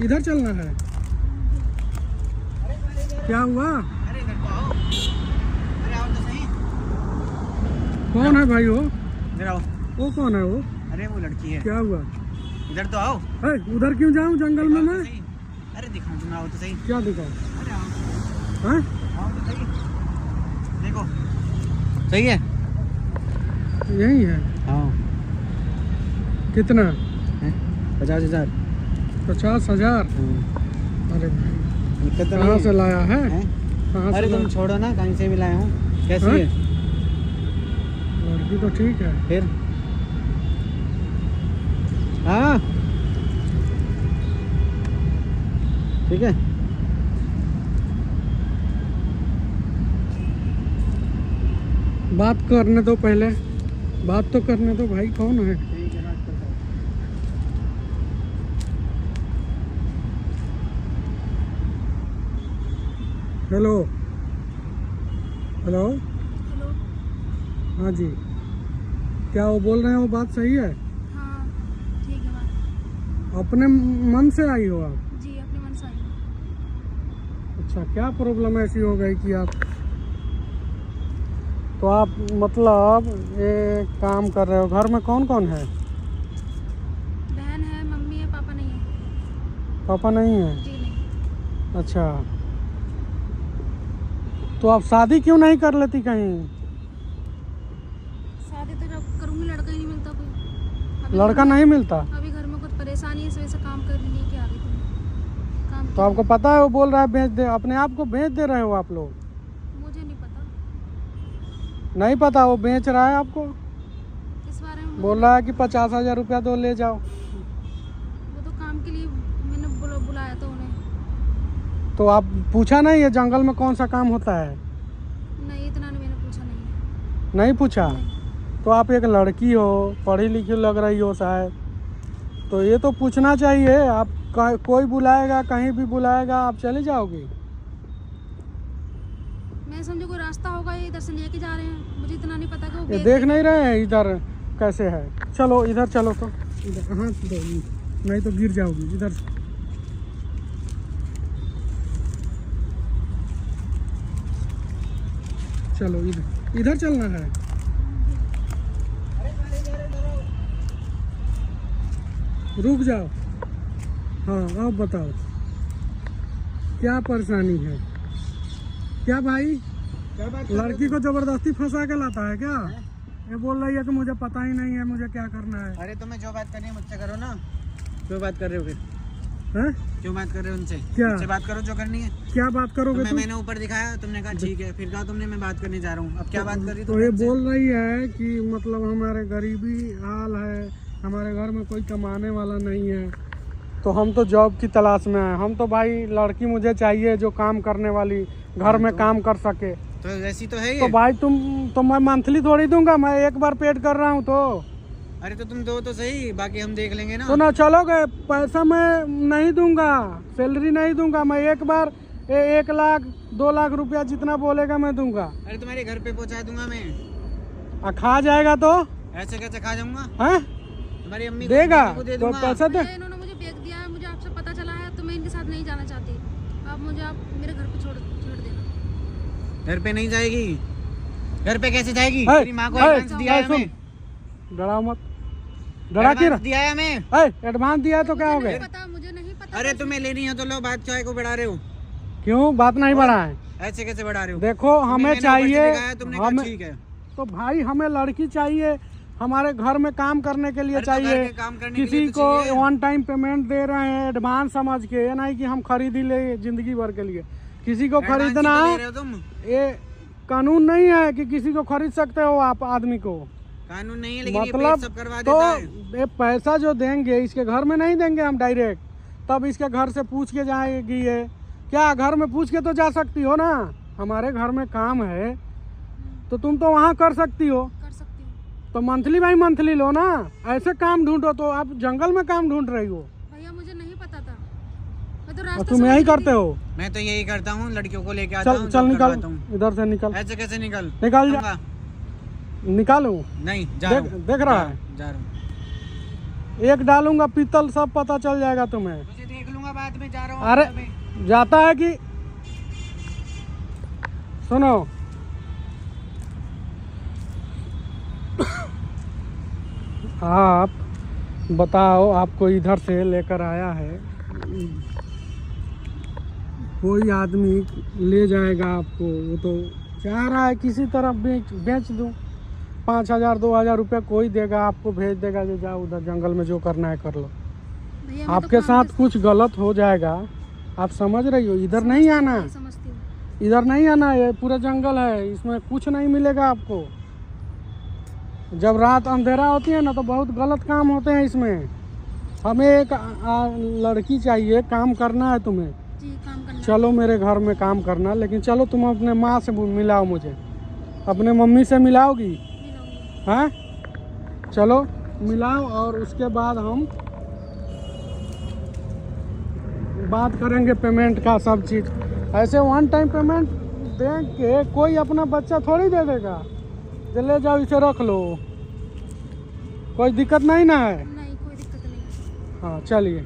इधर चलना है। क्या हुआ? अरे इधर तो आओ। अरे आओ तो सही। कौन है भाई वो? इधर आओ। वो कौन है वो? अरे वो लड़की है। क्या हुआ? इधर तो आओ। उधर क्यों जाऊं जंगल में मैं? अरे दिखाऊं तुम, आओ तो सही। क्या दिखाओ? अरे आओ। हाँ? आओ तो सही। देखो सही है। यही है। हाँ। कितना? 50,000। 50,000? अरे भाई कहाँ से लाया है? कहाँ से अरे तुम लाया? छोड़ो ना, कहीं से भी लाया हूँ। कैसी हाँ? है लड़की तो ठीक है। फिर? हाँ ठीक है। बात करने दो पहले, बात तो करने दो भाई। कौन है? Hello hello. हेलो। हाँ जी, क्या वो बोल रहे हैं वो बात सही है? हाँ ठीक है बात। अपने मन से आई हो आप? जी अपने मन से आई हूँ। अच्छा, क्या प्रॉब्लम ऐसी हो गई कि आप, तो आप मतलब ये काम कर रहे हो? घर में कौन कौन है? बहन है, मम्मी है, पापा नहीं है। पापा नहीं है? जी नहीं। अच्छा, तो आप शादी क्यों नहीं कर लेती कहीं? शादी तो जब करूँगी लड़का ही नहीं मिलता कोई। अभी लड़का नहीं मिलता? अभी घर में कुछ परेशानी है, इस वजह से काम करने लेके आ गई थी। काम तो आपको पता है वो बोल रहा है बेच दे, अपने आप को बेच दे रहे हो आप लोग? मुझे नहीं पता। नहीं पता? वो बेच रहा है आपको, इस बारे में बोल रहा है कि 50,000 रुपया दो ले जाओ। वो तो काम के लिए मैंने बुलाया था उन्हें। तो आप पूछा नहीं है जंगल में कौन सा काम होता है? नहीं इतना नहीं मैंने पूछा नहीं। नहीं पूछा? नहीं। तो आप एक लड़की हो, पढ़ी लिखी लग रही हो शायद, तो ये तो पूछना चाहिए। आप कोई बुलाएगा, कहीं भी बुलाएगा, आप चली जाओगी? मैं समझो कोई रास्ता होगा, ये इधर से लेके जा रहे हैं, मुझे इतना नहीं पता कि वो ये बेच देख नहीं रहे हैं इधर कैसे है? चलो इधर चलो, तो इधर हाथ दो, नहीं तो गिर जाओगी। इधर से चलो, इधर इधर चलना है। रुक जाओ। हाँ अब बताओ क्या परेशानी है? क्या भाई, क्या बात लड़की को जबरदस्ती फंसा के लाता है क्या? ये बोल रही है कि मुझे पता ही नहीं है मुझे क्या करना है। अरे तुम्हें जो बात करनी है मुझसे करो ना। क्यों बात कर रहे हो फिर? हैं? क्यों बात कर रहे हो उनसे? क्या? मुझसे बात करो जो करनी है। क्या बात करोगे तुम्हें तुम? मैंने ऊपर दिखाया, तुमने कहा ठीक है, फिर कहा तुमने मैं बात करने जा रहा हूँ। अब क्या बात कर रही तो ये बोल रही है कि मतलब हमारे गरीबी हाल है, हमारे घर में कोई कमाने वाला नहीं है, तो हम तो जॉब की तलाश में हैं। हम तो भाई लड़की मुझे चाहिए जो काम करने वाली, घर में काम कर सके। तो ऐसी तो है ये। तो भाई तो मैं मंथली थोड़ी दूंगा, मैं एक बार पेड कर रहा हूँ तो। अरे तो तुम दो तो सही, बाकी हम देख लेंगे ना। तो ना चलोगे? पैसा मैं नहीं दूंगा, सैलरी नहीं दूंगा, मैं एक बार 1 लाख 2 लाख रुपया जितना बोलेगा मैं दूंगा। अरे तुम्हारे घर पे पहुंचा दूंगा मैं। खा जाएगा तो? ऐसे कैसे खा जाऊंगा? हैं? तुम्हारी अम्मी देगा को दे तो दूंगा। पैसा दे। इन्होंने मुझे बेच दिया है, मुझे आपसे पता चला है, तो मैं इनके साथ नहीं जाना चाहती। आप मुझे मेरे घर पे छोड़ देना। घर पे नहीं जाएगी। घर पे कैसे जाएगी? है, तेरी माँ को है, एडवांस दिया है सुन, हमें। डरा मत, डरा के एडवांस दिया है हमें। एडवांस दिया है तो क्या हो मुझे गया? नहीं पता, मुझे नहीं पता। अरे तुम्हें लेनी है तो लो, बात क्या को बढ़ा रहे हो? क्यों बात नहीं बढ़ाए? ऐसे कैसे बढ़ा रहे हो? देखो हमें चाहिए, तुमने हमें ठीक है। तो भाई हमें लड़की चाहिए, हमारे घर में काम करने के लिए अरे तो घर चाहिए। के काम करने के किसी लिए तो को चाहिए। वन टाइम पेमेंट दे रहे हैं एडवांस समझ के, ये नहीं कि हम खरीद ही ले जिंदगी भर के लिए। किसी को एडवांस ही खरीदना तो दे रहे हो तुम। ये कानून नहीं है कि किसी को खरीद सकते हो आप आदमी को। कानून नहीं है, लेकिन ये मतलब पेट सब करवा तो देता है। ये पैसा जो देंगे इसके घर में नहीं देंगे हम डायरेक्ट, तब इसके घर से पूछ के जाएगी। ये क्या घर में पूछ के तो जा सकती हो ना? हमारे घर में काम है तो तुम तो वहाँ कर सकती हो। कर सकती हूँ। तो मंथली भाई मंथली लो ना, ऐसे काम ढूंढो। तो आप जंगल में काम ढूंढ रही हो? भैया मुझे नहीं पता था, मैं तो और रास्ता तुम यही करते हो? मैं तो यही करता हूँ, लड़कियों को लेके आता चल हूँ, चल जॉब निकल, करवाता हूँ। इधर से निकल। ऐसे कैसे निकल? निकाल जा, जाऊंगा। निकालू। नहीं जा रहा हूँ। देख रहा है, जा रहा हूँ। एक डालूंगा पीतल सब पता चल जाएगा तुम्हें। मुझे देख लूंगा बाद साथ में जा रहा हूँ। अरे मैं जाता है कि सुनो, आप बताओ, आपको इधर से लेकर आया है, कोई आदमी ले जाएगा आपको, वो तो चाह रहा है किसी तरह बेच दूं, 5,000 2,000 रुपये कोई देगा आपको, भेज देगा कि जाओ उधर जंगल में जो करना है कर लो। भैया मैं तो आपके काम साथ कुछ गलत हो जाएगा, आप समझ रही हो, इधर नहीं आना, समझती हूँ। इधर नहीं आना, ये पूरा जंगल है, इसमें कुछ नहीं मिलेगा आपको। जब रात अंधेरा होती है ना तो बहुत गलत काम होते हैं इसमें। हमें एक लड़की चाहिए, काम करना है तुम्हें। जी काम करना है। चलो मेरे घर में काम करना, लेकिन चलो तुम अपने माँ से मिलाओ, मुझे अपने मम्मी से मिलाओगी? मिलाऊंगी। हैं? चलो मिलाओ, और उसके बाद हम बात करेंगे पेमेंट का, सब चीज़। ऐसे वन टाइम पेमेंट दे के कोई अपना बच्चा थोड़ी दे देगा, ले जाओ इसे रख लो, कोई दिक्कत नहीं ना है? नहीं कोई दिक्कत नहीं। हाँ चलिए।